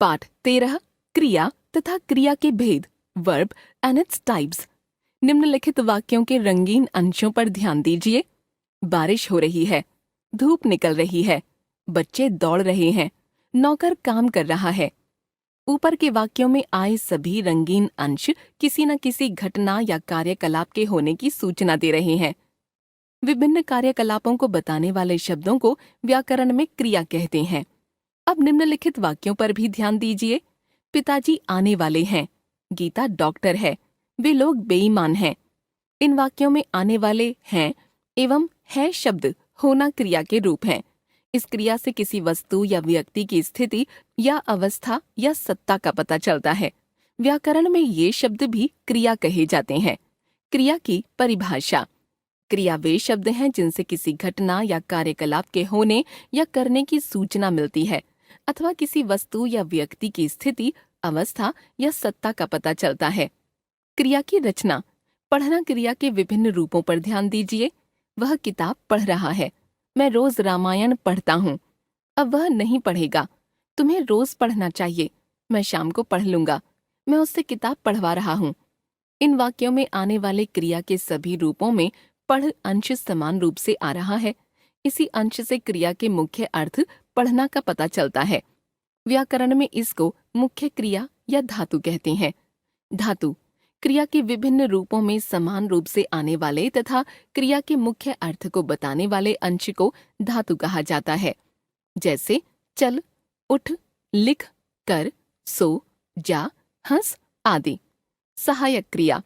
पाठ 13 क्रिया तथा क्रिया के भेद वर्ब एंड इट्स टाइप्स। निम्नलिखित वाक्यों के रंगीन अंशों पर ध्यान दीजिए। बारिश हो रही है, धूप निकल रही है, बच्चे दौड़ रहे हैं, नौकर काम कर रहा है। ऊपर के वाक्यों में आए सभी रंगीन अंश किसी न किसी घटना या कार्यकलाप के होने की सूचना दे रहे हैं। विभिन्न कार्यकलापों को बताने वाले शब्दों को व्याकरण में क्रिया कहते हैं। अब निम्नलिखित वाक्यों पर भी ध्यान दीजिए। पिताजी आने वाले हैं, गीता डॉक्टर है, वे लोग बेईमान हैं। इन वाक्यों में आने वाले हैं एवं है शब्द होना क्रिया के रूप हैं। इस क्रिया से किसी वस्तु या व्यक्ति की स्थिति या अवस्था या सत्ता का पता चलता है। व्याकरण में ये शब्द भी क्रिया कहे जाते हैं। क्रिया की परिभाषा। क्रिया वे शब्द हैं जिनसे किसी घटना या कार्यकलाप के होने या करने की सूचना मिलती है अथवा किसी वस्तु या व्यक्ति की स्थिति, अवस्था या सत्ता का पता चलता है। क्रिया की रचना। पढ़ना क्रिया के विभिन्न रूपों पर ध्यान दीजिए। वह किताब पढ़ रहा है, मैं रोज रामायण पढ़ता हूँ। अब वह नहीं पढ़ेगा, तुम्हें रोज पढ़ना चाहिए, मैं शाम को पढ़ लूंगा, मैं उससे किताब पढ़वा रहा हूँ। इन वाक्यों में आने वाले क्रिया के सभी रूपों में पढ़ अंश समान रूप से आ रहा है। इसी अंश से क्रिया के मुख्य अर्थ पढ़ना का पता चलता है। व्याकरण में इसको मुख्य क्रिया या धातु कहते हैं। धातु क्रिया के विभिन्न रूपों में समान रूप से आने वाले तथा क्रिया के मुख्य अर्थ को बताने वाले अंश को धातु कहा जाता है। जैसे चल, उठ, लिख, कर, सो, जा, हंस आदि। सहायक क्रिया।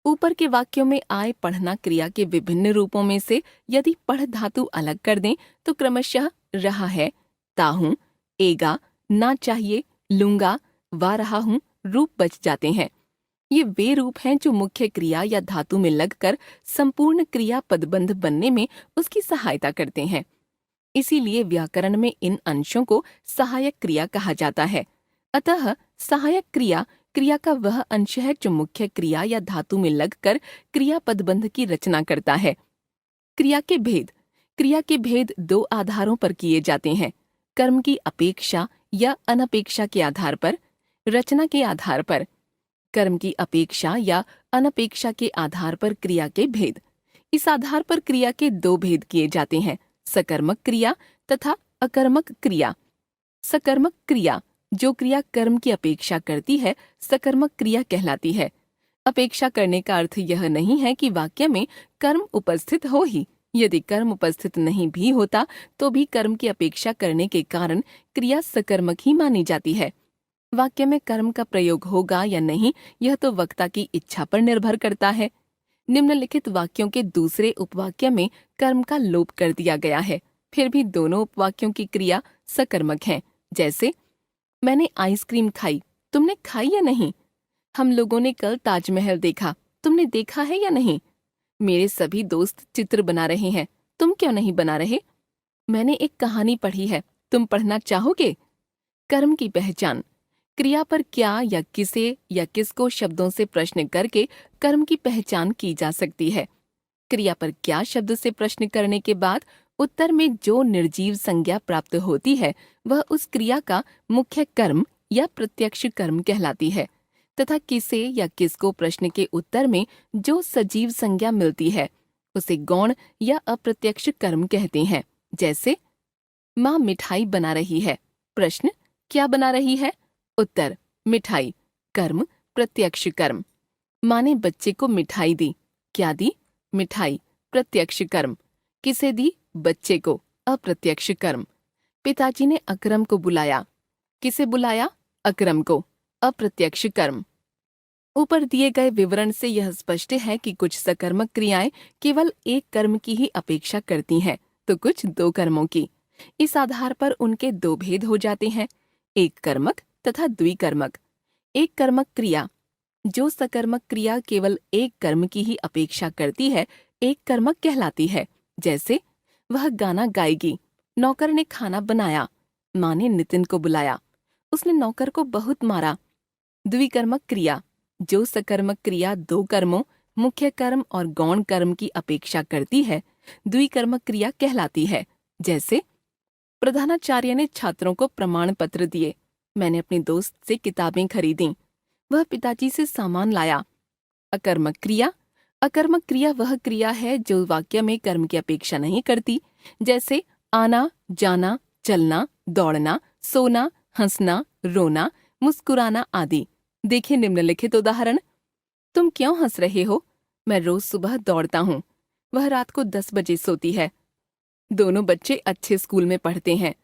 ऊपर के वाक्यों में आए पढ़ना क्रिया के विभिन्न रूपों में से यदि पढ़ धातु अलग कर दें तो क्रमशः रहा है, ताहूं, एगा, ना चाहिए, लूंगा, वा रहा हूं रूप बच जाते हैं। ये वे रूप हैं जो मुख्य क्रिया या धातु में लगकर संपूर्ण क्रिया पदबंध बनने में उसकी सहायता करते हैं। इसीलिए व्याकरण में इन अंशों को सहायक क्रिया कहा जाता है। अतः सहायक क्रिया क्रिया का वह अंश है जो मुख्य क्रिया या धातु में लगकर क्रिया पदबंध की रचना करता है। क्रिया के भेद। क्रिया के भेद दो आधारों पर किए जाते हैं, कर्म की अपेक्षा या अनपेक्षा के आधार पर, रचना के आधार पर। कर्म की अपेक्षा या अनपेक्षा के आधार पर क्रिया के भेद। इस आधार पर क्रिया के दो भेद किए जाते हैं, सकर्मक क्रिया तथा अकर्मक क्रिया। सकर्मक क्रिया जो क्रिया कर्म की अपेक्षा करती है सकर्मक क्रिया कहलाती है। अपेक्षा करने का अर्थ यह नहीं है कि वाक्य में कर्म उपस्थित हो ही। यदि कर्म उपस्थित नहीं भी होता तो भी कर्म की अपेक्षा करने के कारण क्रिया सकर्मक ही मानी जाती है। वाक्य में कर्म का प्रयोग होगा या नहीं यह तो वक्ता की इच्छा पर निर्भर करता है। निम्नलिखित वाक्यों के दूसरे उपवाक्य में कर्म का लोप कर दिया गया है, फिर भी दोनों उपवाक्यों की क्रिया सकर्मक है। जैसे मैंने आइसक्रीम खाई, तुमने खाई या नहीं? हम लोगों ने कल ताजमहल देखा, तुमने देखा है या नहीं? मेरे सभी दोस्त चित्र बना रहे हैं, तुम क्यों नहीं बना रहे? मैंने एक कहानी पढ़ी है, तुम पढ़ना चाहोगे? कर्म की पहचान। क्रिया पर क्या या किसे या किसको शब्दों से प्रश्न करके कर्म की पहचान की जा सकती है। क्रिया पर क्या शब्द से प्रश्न करने के बाद उत्तर में जो निर्जीव संज्ञा प्राप्त होती है वह उस क्रिया का मुख्य कर्म या प्रत्यक्ष कर्म कहलाती है तथा किसे या किसको प्रश्न के उत्तर में जो सजीव संज्ञा मिलती है उसे गौण या अप्रत्यक्ष कर्म कहते हैं। जैसे माँ मिठाई बना रही है, प्रश्न क्या बना रही है? उत्तर मिठाई, कर्म प्रत्यक्ष कर्म। माँ ने बच्चे को मिठाई दी, क्या दी? मिठाई, प्रत्यक्ष कर्म। किसे दी? बच्चे को, अप्रत्यक्ष कर्म। पिताजी ने अकरम को बुलाया, किसे बुलाया? अकरम को, अप्रत्यक्ष कर्म। ऊपर दिए गए विवरण से यह स्पष्ट है कि कुछ सकर्मक क्रियाएं केवल एक कर्म की ही अपेक्षा करती हैं तो कुछ दो कर्मों की। इस आधार पर उनके दो भेद हो जाते हैं, एक कर्मक तथा द्विकर्मक। एक कर्मक क्रिया जो सकर्मक क्रिया केवल एक कर्म की ही अपेक्षा करती है एक कर्मक कहलाती है। जैसे वह गाना गाएगी, नौकर ने खाना बनाया, माँ ने नितिन को बुलाया, उसने नौकर को बहुत मारा। द्विकर्मक क्रिया जो सकर्मक क्रिया दो कर्मों, मुख्य कर्म और गौण कर्म की अपेक्षा करती है द्विकर्मक क्रिया कहलाती है। जैसे प्रधानाचार्य ने छात्रों को प्रमाण पत्र दिए, मैंने अपने दोस्त से किताबें खरीदी। वह पिताजी से सामान लाया। अकर्मक क्रिया। अकर्मक क्रिया वह क्रिया है जो वाक्य में कर्म की अपेक्षा नहीं करती, जैसे आना, जाना, चलना, दौड़ना, सोना, हंसना, रोना, मुस्कुराना आदि। देखिए निम्नलिखित उदाहरण। तुम क्यों हंस रहे हो? मैं रोज सुबह दौड़ता हूँ। वह रात को 10 बजे सोती है। दोनों बच्चे अच्छे स्कूल में पढ़ते हैं।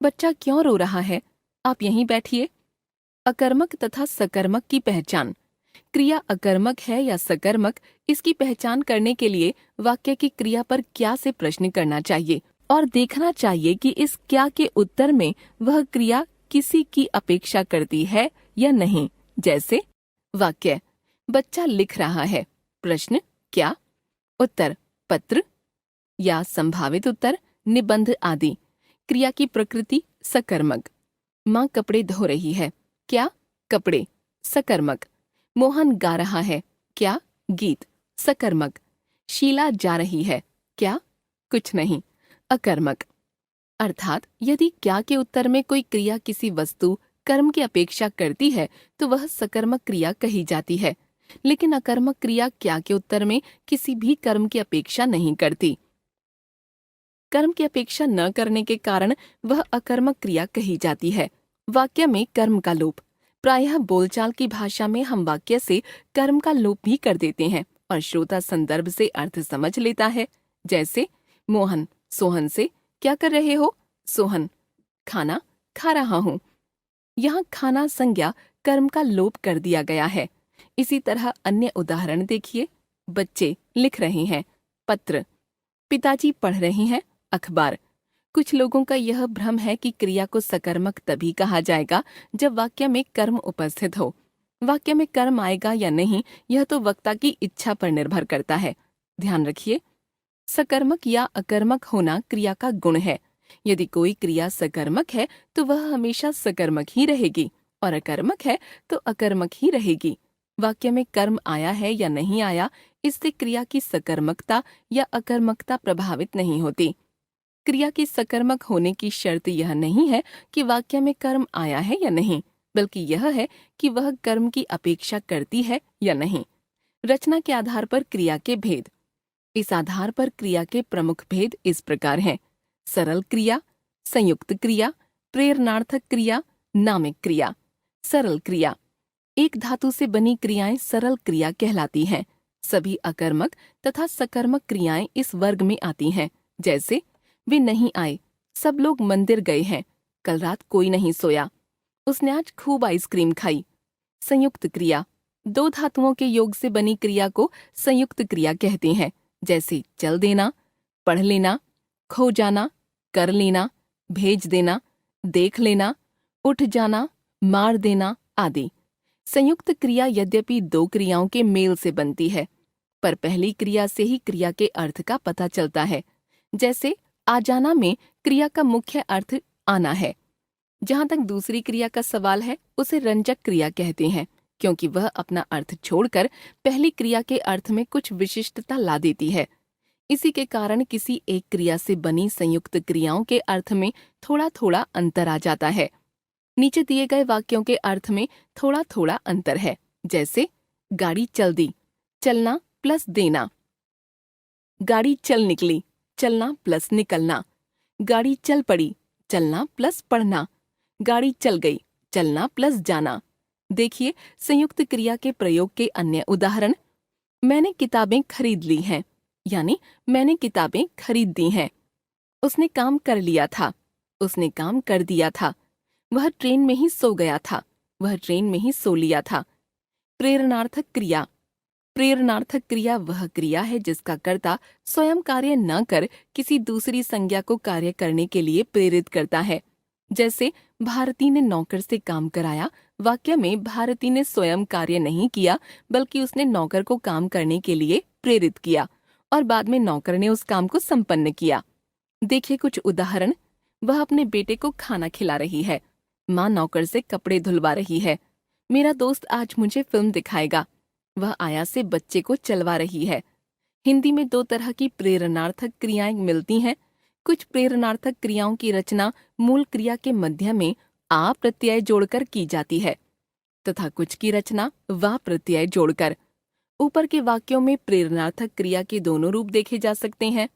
बच्चा क्यों रो रहा है? आप यहीं बैठिए। अकर्मक तथा सकर्मक की पहचान। क्रिया अकर्मक है या सकर्मक, इसकी पहचान करने के लिए वाक्य की क्रिया पर क्या से प्रश्न करना चाहिए और देखना चाहिए कि इस क्या के उत्तर में वह क्रिया किसी की अपेक्षा करती है या नहीं। जैसे वाक्य बच्चा लिख रहा है, प्रश्न क्या, उत्तर पत्र या संभावित उत्तर निबंध आदि। क्रिया की प्रकृति सकर्मक। माँ कपड़े धो रही है, क्या, कपड़े, सकर्मक। मोहन गा रहा है, क्या, गीत, सकर्मक। शीला जा रही है, क्या, कुछ नहीं, अकर्मक। अर्थात यदि क्या के उत्तर में कोई क्रिया किसी वस्तु कर्म की अपेक्षा करती है तो वह सकर्मक क्रिया कही जाती है, लेकिन अकर्मक क्रिया क्या के उत्तर में किसी भी कर्म की अपेक्षा नहीं करती। कर्म की अपेक्षा न करने के कारण वह अकर्मक क्रिया कही जाती है। वाक्य में कर्म का लोप। प्रायः बोलचाल की भाषा में हम वाक्य से कर्म का लोप भी कर देते हैं और श्रोता संदर्भ से अर्थ समझ लेता है। जैसे मोहन सोहन से क्या कर रहे हो? सोहन खाना खा रहा हूँ। यहाँ खाना संज्ञा कर्म का लोप कर दिया गया है। इसी तरह अन्य उदाहरण देखिए। बच्चे लिख रहे हैं, पत्र। पिताजी पढ़ रहे हैं, अखबार। कुछ लोगों का यह भ्रम है कि क्रिया को सकर्मक तभी कहा जाएगा जब वाक्य में कर्म उपस्थित हो। वाक्य में कर्म आएगा या नहीं यह तो वक्ता की इच्छा पर निर्भर करता है। ध्यान रखिए, सकर्मक या अकर्मक होना क्रिया का गुण है। यदि कोई क्रिया सकर्मक है तो वह हमेशा सकर्मक ही रहेगी और अकर्मक है तो अकर्मक ही रहेगी। वाक्य में कर्म आया है या नहीं आया, इससे क्रिया की सकर्मकता या अकर्मकता प्रभावित नहीं होती। क्रिया की सकर्मक होने की शर्त यह नहीं है कि वाक्य में कर्म आया है या नहीं, बल्कि यह है कि वह कर्म की अपेक्षा करती है या नहीं। रचना के आधार पर क्रिया के भेद। इस आधार पर क्रिया के प्रमुख भेद इस प्रकार हैं: सरल क्रिया, संयुक्त क्रिया, प्रेरणार्थक क्रिया, नामिक क्रिया। सरल क्रिया। एक धातु से बनी क्रियाएं सरल क्रिया कहलाती हैं। सभी अकर्मक तथा सकर्मक क्रियाएं इस वर्ग में आती हैं। जैसे वे नहीं आए, सब लोग मंदिर गए हैं, कल रात कोई नहीं सोया, उसने आज खूब आइसक्रीम खाई। संयुक्त क्रिया। दो धातुओं के योग से बनी क्रिया को संयुक्त क्रिया कहते हैं। जैसे चल देना, पढ़ लेना, खो जाना, कर लेना, भेज देना, देख लेना, उठ जाना, मार देना आदि। संयुक्त क्रिया यद्यपि दो क्रियाओं के मेल से बनती है, पर पहली क्रिया से ही क्रिया के अर्थ का पता चलता है। जैसे आ जाना में क्रिया का मुख्य अर्थ आना है। जहाँ तक दूसरी क्रिया का सवाल है उसे रंजक क्रिया कहते हैं, क्योंकि वह अपना अर्थ छोड़कर पहली क्रिया के अर्थ में कुछ विशिष्टता ला देती है। इसी के कारण किसी एक क्रिया से बनी संयुक्त क्रियाओं के अर्थ में थोड़ा थोड़ा अंतर आ जाता है। नीचे दिए गए वाक्यों के अर्थ में थोड़ा थोड़ा अंतर है। जैसे गाड़ी चल दी, चलना प्लस देना। गाड़ी चल निकली, चलना प्लस निकलना। गाड़ी चल पड़ी, चलना प्लस पढ़ना। गाड़ी चल गई, चलना प्लस जाना। देखिए संयुक्त क्रिया के प्रयोग के अन्य उदाहरण। मैंने किताबें खरीद ली हैं, यानी मैंने किताबें खरीद दी हैं। उसने काम कर लिया था, उसने काम कर दिया था। वह ट्रेन में ही सो गया था, वह ट्रेन में ही सो लिया था। प्रेरणार्थक क्रिया। प्रेरणार्थक क्रिया वह क्रिया है जिसका कर्ता स्वयं कार्य न कर किसी दूसरी संज्ञा को कार्य करने के लिए प्रेरित करता है। जैसे भारती ने नौकर से काम कराया। वाक्य में भारती ने स्वयं कार्य नहीं किया, बल्कि उसने नौकर को काम करने के लिए प्रेरित किया और बाद में नौकर ने उस काम को संपन्न किया। देखिए कुछ उदाहरण। वह अपने बेटे को खाना खिला रही है। माँ नौकर से कपड़े धुलवा रही है। मेरा दोस्त आज मुझे फिल्म दिखाएगा। वह आया से बच्चे को चलवा रही है। हिंदी में दो तरह की प्रेरणार्थक क्रियाएं मिलती हैं। कुछ प्रेरणार्थक क्रियाओं की रचना मूल क्रिया के मध्य में आ प्रत्यय जोड़कर की जाती है तथा कुछ की रचना वा प्रत्यय जोड़कर। ऊपर के वाक्यों में प्रेरणार्थक क्रिया के दोनों रूप देखे जा सकते हैं।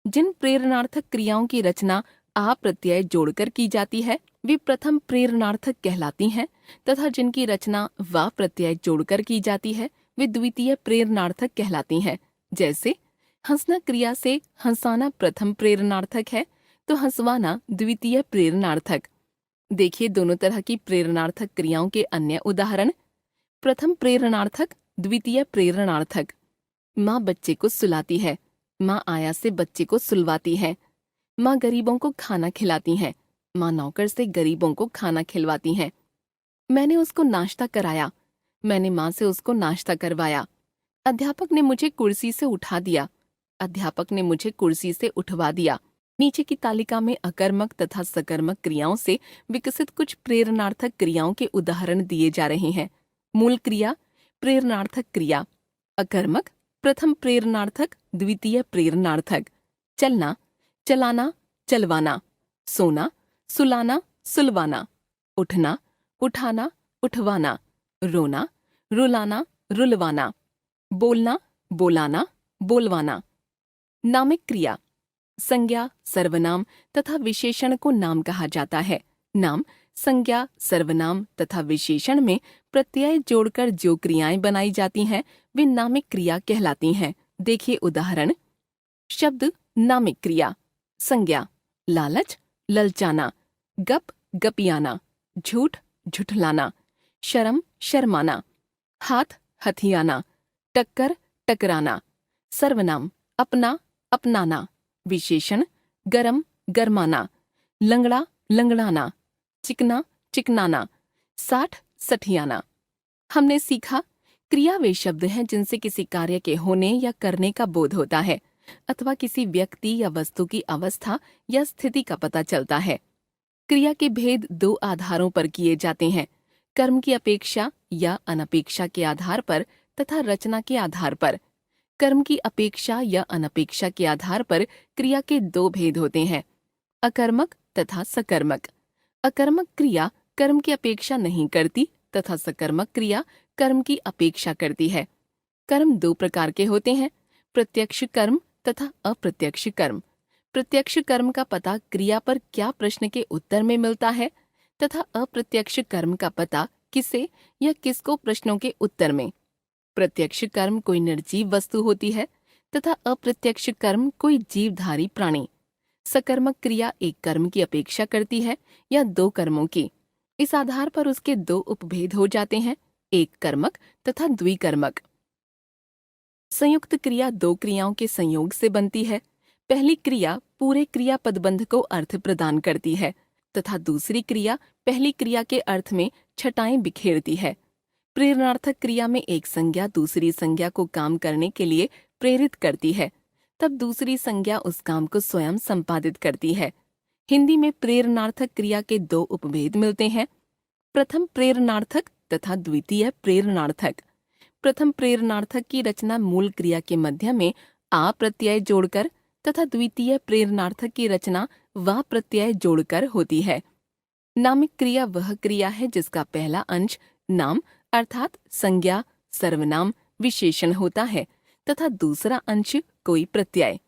जिन प्रेरणार्थक क्रियाओं की रचना आ प्रत्यय जोड़कर की जाती है वे प्रथम प्रेरणार्थक कहलाती हैं तथा जिनकी रचना वा प्रत्यय जोड़कर की जाती है वे द्वितीय प्रेरणार्थक कहलाती हैं। जैसे हंसना क्रिया से हंसाना प्रथम प्रेरणार्थक है तो हंसवाना द्वितीय प्रेरणार्थक। देखिए दोनों तरह की प्रेरणार्थक क्रियाओं के अन्य उदाहरण। प्रथम प्रेरणार्थक, द्वितीय प्रेरणार्थक। माँ बच्चे को सुलाती है, माँ आया से बच्चे को सुलवाती है। माँ गरीबों को खाना खिलाती हैं, माँ नौकर से गरीबों को खाना खिलवाती हैं। मैंने उसको नाश्ता कराया, मैंने माँ से उसको नाश्ता करवाया। अध्यापक ने मुझे कुर्सी से उठा दिया, अध्यापक ने मुझे कुर्सी से उठवा दिया। नीचे की तालिका में अकर्मक तथा सकर्मक क्रियाओं से विकसित कुछ प्रेरणार्थक क्रियाओं के उदाहरण दिए जा रहे हैं। मूल क्रिया, प्रेरणार्थक क्रिया। अकर्मक, प्रथम प्रेरणार्थक, द्वितीय प्रेरणार्थक। चलना, चलाना, चलवाना। सोना, सुलाना, सुलवाना। उठना, उठाना, उठवाना। रोना, रुलाना, रुलवाना। बोलना, बोलाना, बोलवाना। नामिक क्रिया। संज्ञा, सर्वनाम तथा विशेषण को नाम कहा जाता है। नाम, संज्ञा, सर्वनाम तथा विशेषण में प्रत्यय जोड़कर जो क्रियाएं बनाई जाती हैं वे नामिक क्रिया कहलाती हैं। देखिए उदाहरण। शब्द नामिक क्रिया। संज्ञा, लालच, ललचाना। गप, गपियाना। झूठ, झुठलाना। शर्म, शर्माना। हाथ, हथियाना। टक्कर, टकराना। सर्वनाम, अपना, अपनाना। विशेषण, गरम, गरमाना। लंगड़ा, लंगड़ाना। चिकना, चिकनाना। साठ, सठियाना। हमने सीखा, क्रिया वे शब्द हैं जिनसे किसी कार्य के होने या करने का बोध होता है अथवा किसी व्यक्ति या वस्तु की अवस्था या स्थिति का पता चलता है। क्रिया के भेद दो आधारों पर किए जाते हैं, कर्म की अपेक्षा या अनपेक्षा के आधार पर तथा रचना के आधार पर। कर्म की अपेक्षा या अनपेक्षा के आधार पर क्रिया के दो भेद होते हैं, अकर्मक तथा सकर्मक। अकर्मक क्रिया कर्म की अपेक्षा नहीं करती तथा सकर्मक क्रिया कर्म की अपेक्षा करती है। कर्म दो प्रकार के होते हैं, प्रत्यक्ष कर्म तथा अप्रत्यक्ष कर्म। प्रत्यक्ष कर्म का पता क्रिया पर क्या प्रश्न के उत्तर में मिलता है तथा अप्रत्यक्ष कर्म का पता किसे या किसको प्रश्नों के उत्तर में। प्रत्यक्ष कर्म कोई निर्जीव वस्तु होती है तथा अप्रत्यक्ष कर्म कोई जीवधारी प्राणी। सकर्मक क्रिया एक कर्म की अपेक्षा करती है या दो कर्मों की। इस आधार पर उसके दो उपभेद हो जाते हैं, एक कर्मक तथा द्विकर्मक। संयुक्त क्रिया दो क्रियाओं के संयोग से बनती है। पहली क्रिया पूरे क्रिया पदबंध को अर्थ प्रदान करती है तथा दूसरी क्रिया पहली क्रिया के अर्थ में छटाएं बिखेरती है। प्रेरणार्थक क्रिया में एक संज्ञा दूसरी संज्ञा को काम करने के लिए प्रेरित करती है, तब दूसरी संज्ञा उस काम को स्वयं संपादित करती है। हिंदी में प्रेरणार्थक क्रिया के दो उपभेद मिलते हैं, प्रथम प्रेरणार्थक तथा द्वितीय प्रेरणार्थक। प्रथम प्रेरणार्थक की रचना मूल क्रिया के मध्य में आ प्रत्यय जोड़कर तथा द्वितीय प्रेरणार्थक की रचना वा प्रत्यय जोड़कर होती है। नामिक क्रिया वह क्रिया है जिसका पहला अंश नाम अर्थात संज्ञा, सर्वनाम, विशेषण होता है तथा दूसरा अंश कोई प्रत्यय।